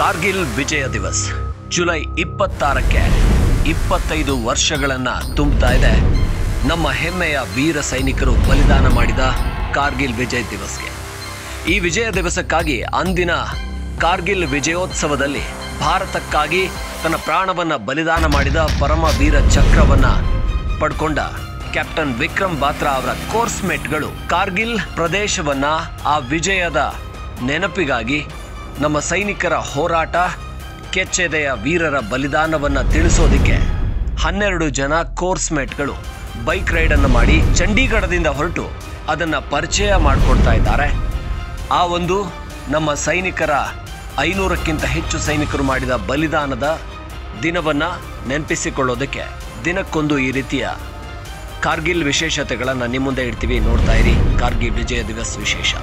Kargil Vijay Diwas July 26ಕ್ಕೆ 25 ವರ್ಷಗಳನ್ನ ತುಂಬುತ್ತಾ ಇದೆ. ನಮ್ಮ ಹೆಮ್ಮೆಯ ವೀರ ಸೈನಿಕರು ಬಲಿದಾನ ಮಾಡಿದ ಕಾರ್ಗಿಲ್ ವಿಜಯ ದಿವಸ್ಗೆ. ಈ ವಿಜಯ ದಿವಸಕ್ಕಾಗಿ ಅಂದಿನ ಕಾರ್ಗಿಲ್ ವಿಜಯೋತ್ಸವದಲ್ಲಿ ಭಾರತಕ್ಕಾಗಿ ತನ್ನ ಪ್ರಾಣವನ್ನ ಬಲಿದಾನ ಮಾಡಿದ ಪರಮ ವೀರ ಚಕ್ರವನ್ನ ಪಡ್ಕೊಂಡ ಕ್ಯಾಪ್ಟನ್ ವಿಕ್ರಮ್ ಬಾತ್ರಾ ಅವರ ಕೋರ್ಸ್ಮೇಟ್ಗಳು ಕಾರ್ಗಿಲ್ ಪ್ರದೇಶವನ್ನ ಆ ವಿಜಯದ ನೆನಪಿಗಾಗಿ ನಮ್ಮ ಸೈನಿಕರ ಹೋರಾಟ ಕೆಚ್ಚೆದೆಯ ವೀರರ ಬಲಿದಾನವನ್ನ ತಿಳಿಸೋದಕ್ಕೆ 12 ಜನ ಕೋರ್ಸ್ಮೇಟ್ಗಳು ಬೈಕ್ ರೈಡನ್ನು ಮಾಡಿ ಚಂಡೀಗಢದಿಂದ ಹೊರಟು ಅದನ್ನು ಪರಿಚಯ ಮಾಡಿಕೊಡ್ತಾ ಇದ್ದಾರೆ. ಆ ಒಂದು ನಮ್ಮ ಸೈನಿಕರ 500ಕ್ಕಿಂತ ಹೆಚ್ಚು ಸೈನಿಕರು ಮಾಡಿದ ಬಲಿದಾನದ ದಿನವನ್ನು ನೆನಪಿಸಿಕೊಳ್ಳೋದಕ್ಕೆ ದಿನಕ್ಕೊಂದು ಈ ರೀತಿಯ ಕಾರ್ಗಿಲ್ ವಿಶೇಷತೆಗಳನ್ನು ನಿಮ್ಮ ಮುಂದೆ ಇಡ್ತೀವಿ. ನೋಡ್ತಾ ಇರಿ ಕಾರ್ಗಿಲ್ ವಿಜಯ ದಿವಸ್ ವಿಶೇಷ.